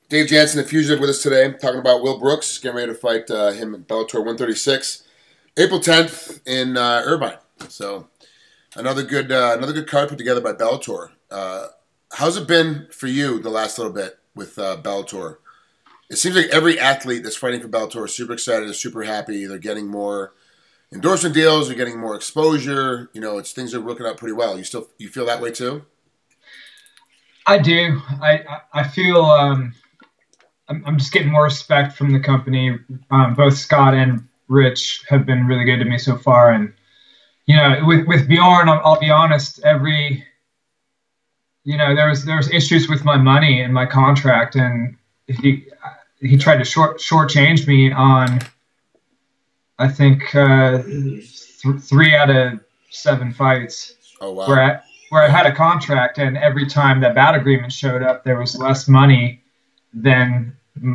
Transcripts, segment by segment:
Dave Jansen, the fugitive, with us today, talking about Will Brooks, getting ready to fight him at Bellator 136, April 10th in Irvine. So another good card put together by Bellator. How's it been for you the last little bit with Bellator? It seems like every athlete that's fighting for Bellator is super excited, is super happy. They're getting more endorsement deals, they're getting more exposure. You know, things are working out pretty well. You feel that way too? I do. I feel I'm just getting more respect from the company. Both Scott and Rich have been really good to me so far, and with Bjorn, I'll be honest. There was issues with my money and my contract, and he tried to shortchange me on, I think, 3 out of 7 fights. Oh wow! Where I had a contract, and every time that bout agreement showed up, there was less money than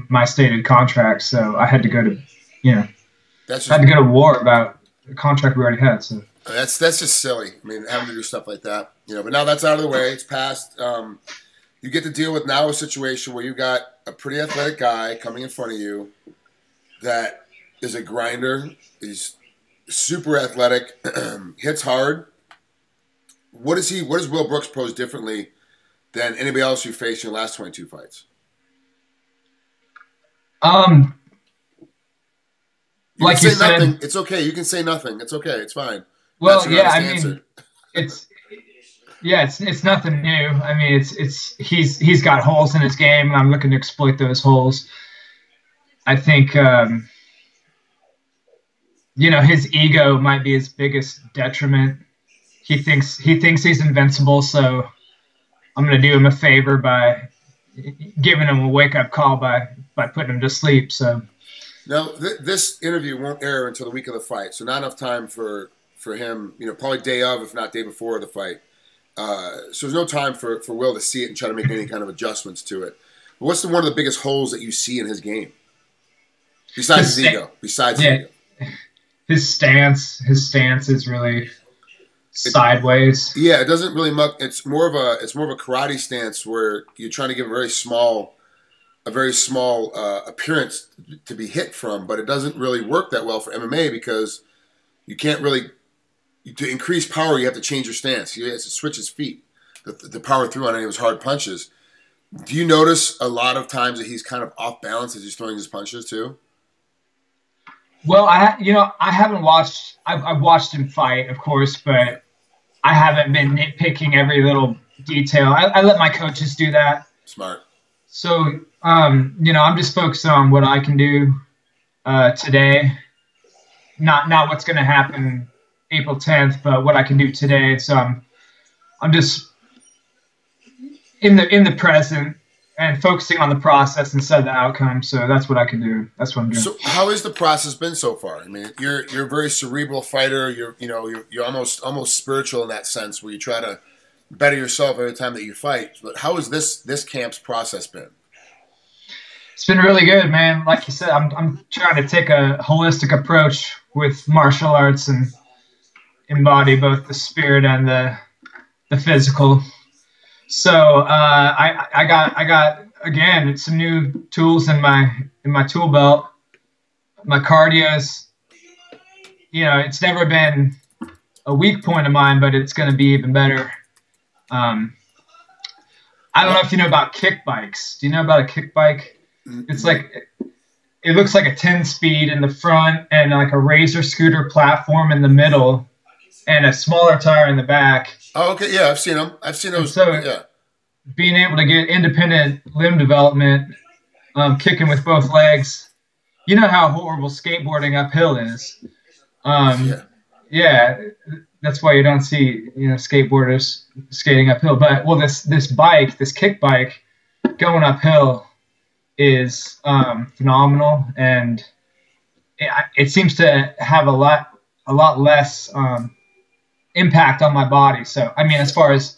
my stated contract. So I had to go to, had to go to war about the contract we already had. So that's just silly. I mean, having to do stuff like that, But now that's out of the way. It's past. You get to deal with now a situation where you got a pretty athletic guy coming in front of you that is a grinder. He's super athletic, hits hard. What does Will Brooks pose differently than anybody else you faced in your last 22 fights? Like you said, nothing. It's okay. You can say nothing. It's okay. It's fine. Well, yeah, I mean, it's nothing new. I mean, he's got holes in his game, and I'm looking to exploit those holes. I think his ego might be his biggest detriment. He thinks he's invincible, so I'm going to do him a favor by giving him a wake-up call by putting him to sleep. So now this interview won't air until the week of the fight, so not enough time for him. Probably day of, if not day before the fight. So there's no time for Will to see it and try to make any kind of adjustments to it. But what's one of the biggest holes that you see in his game besides his ego? His stance is really sideways. Yeah, it doesn't really muck. It's more of a karate stance where you're trying to give a very small appearance to be hit from, but it doesn't really work that well for MMA because you can't really, to increase power, you have to change your stance. He has to switch his feet to power through on any of his hard punches. Do you notice a lot of times that he's kind of off balance as he's throwing his punches too? Well, I haven't watched. I've watched him fight, of course, but I haven't been nitpicking every little detail. I let my coaches do that. Smart. So, I'm just focused on what I can do today, not what's going to happen April 10th, but what I can do today. So I'm just in the present and focusing on the process instead of the outcome. So that's what I can do. That's what I'm doing. So how has the process been so far? I mean, you're a very cerebral fighter. You're almost spiritual in that sense, where you try to better yourself every time that you fight. But how has this camp's process been? It's been really good, man. Like you said, I'm trying to take a holistic approach with martial arts and embody both the spirit and the physical. So I got again some new tools in my tool belt. My cardio's, it's never been a weak point of mine, but it's going to be even better. I don't know if you know about kick bikes. Do you know about a kick bike? It's like, it looks like a 10-speed in the front and like a razor scooter platform in the middle and a smaller tire in the back. Oh, okay. Yeah, I've seen them. I've seen those. So yeah. Being able to get independent limb development, kicking with both legs. You know how horrible skateboarding uphill is. Yeah, that's why you don't see skateboarders skating uphill. But this bike, this kick bike, going uphill is phenomenal, and it seems to have a lot less impact on my body. So I mean, as far as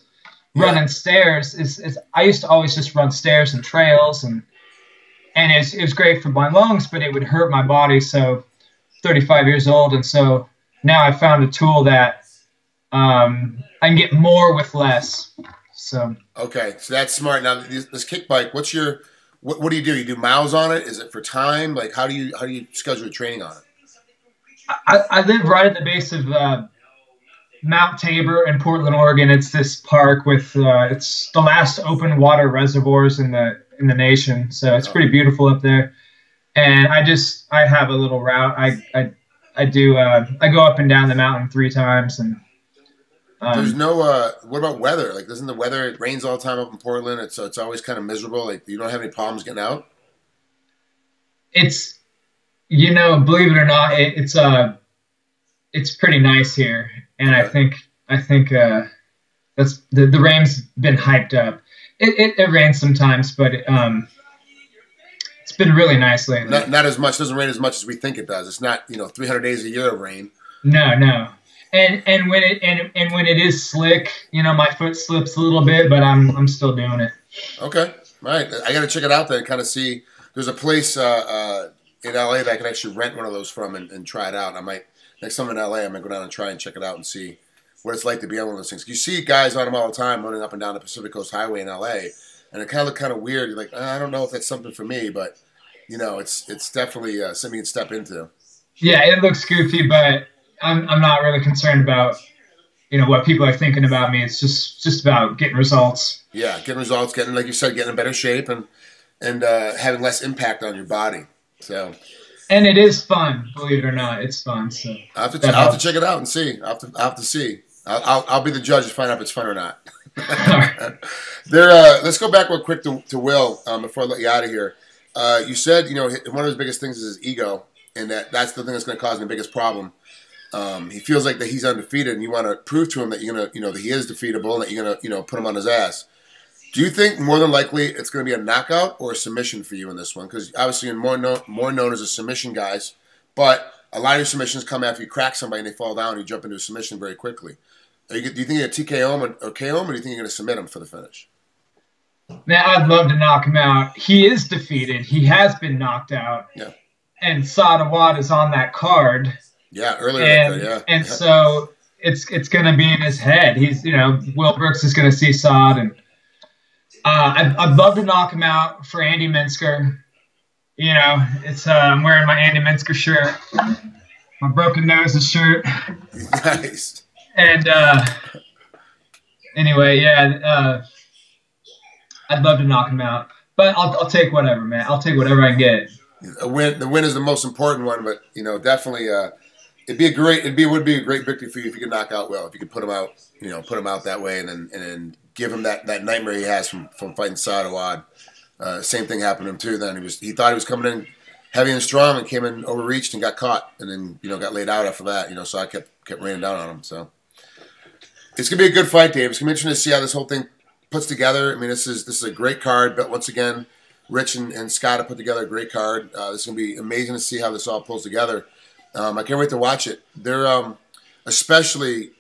running stairs, is I used to always just run stairs and trails, and it was great for my lungs, but it would hurt my body. So 35 years old, and so now I found a tool that I can get more with less. So okay, so that's smart. Now this kick bike, what's your What do? You do miles on it? Is it for time? Like how do you schedule your training on it? I live right at the base of Mount Tabor in Portland, Oregon. It's this park with it's the last open water reservoirs in the nation, so it's pretty beautiful up there. And I have a little route. I go up and down the mountain 3 times. And there's no what about weather? Like, doesn't the weather, it rains all the time up in Portland? It's always kind of miserable. Like, you don't have any problems getting out? It's, believe it or not, it's pretty nice here. And okay. I think that's the rain's been hyped up. It rains sometimes, but it's been really nice lately. Not as much. Doesn't rain as much as we think it does. It's not 300 days a year of rain. No. And when it is slick, my foot slips a little bit, but I'm still doing it. Okay, all right. I got to check it out then and kind of see. There's a place in LA that I can actually rent one of those from and try it out. I might next time in LA, I might go down and try and check it out and see what it's like to be on one of those things. You see guys on them all the time running up and down the Pacific Coast Highway in LA, and it kind of look kind of weird. You're like, I don't know if that's something for me, but it's definitely something you can step into. Yeah, it looks goofy, but I'm not really concerned about what people are thinking about me. It's just about getting results. Yeah, getting results, getting, like you said, getting in better shape and having less impact on your body. So. And it is fun, believe it or not. It's fun. So I'll have to check it out and see. I'll have to see. I'll be the judge to find out if it's fun or not. Let's go back real quick to Will before I let you out of here. You said one of his biggest things is his ego, and that's the thing that's going to cause him the biggest problem. He feels like that he's undefeated, and you want to prove to him that you're gonna that he is defeatable, and that you're gonna put him on his ass. Do you think more than likely it's going to be a knockout or a submission for you in this one? Because obviously you're more known as a submission guys, but a lot of your submissions come after you crack somebody and they fall down and you jump into a submission very quickly. Do you think you're going to TKO him or KO him, or do you think you're going to submit him for the finish? Man, I'd love to knock him out. He is defeated. He has been knocked out. Yeah. And Sadawad is on that card. Yeah, earlier. And so it's going to be in his head. He's Will Brooks is going to see Saad, and I'd love to knock him out for Andy Minsker. It's I'm wearing my Andy Minsker shirt, my broken noses shirt. Nice. And anyway, yeah, I'd love to knock him out, but I'll take whatever, man. I'll take whatever I can get. The win is the most important one, but definitely would be a great victory for you if you could knock out Will, if you could put him out, put him out that way, and then give him that nightmare he has from fighting Sadawad. Same thing happened to him too. Then he thought he was coming in heavy and strong and came in overreached and got caught, and then got laid out after that. So I kept raining down on him. So it's gonna be a good fight, Dave. It's gonna be interesting to see how this whole thing puts together. I mean, this is a great card, but once again, Rich and Scott have put together a great card. This is gonna be amazing to see how this all pulls together. I can't wait to watch it. They're especially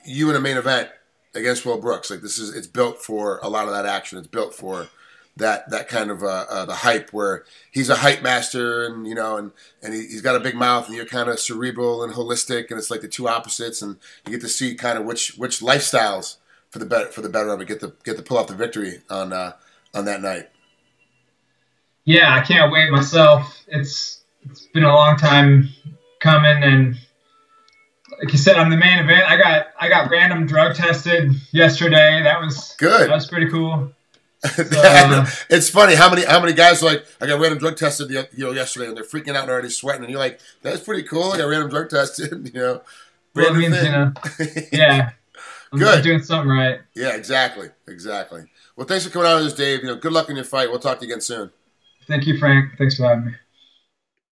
you in a main event against Will Brooks. Like it's built for a lot of that action. It's built for that kind of the hype where he's a hype master and he's got a big mouth and you're kind of cerebral and holistic, and it's like the two opposites, and you get to see kind of which lifestyles for the better of it get to pull off the victory on that night. Yeah, I can't wait myself. It's been a long time coming, and like you said, I'm the main event. I got random drug tested yesterday. That was good. That was pretty cool. So, it's funny how many guys are like, I got random drug tested yesterday, and they're freaking out and already sweating, and you're like, that's pretty cool. I got random drug tested. Well, it means yeah. I'm doing something right. Yeah, exactly. Well, thanks for coming out with us, Dave. Good luck in your fight. We'll talk to you again soon. Thank you, Frank. Thanks for having me.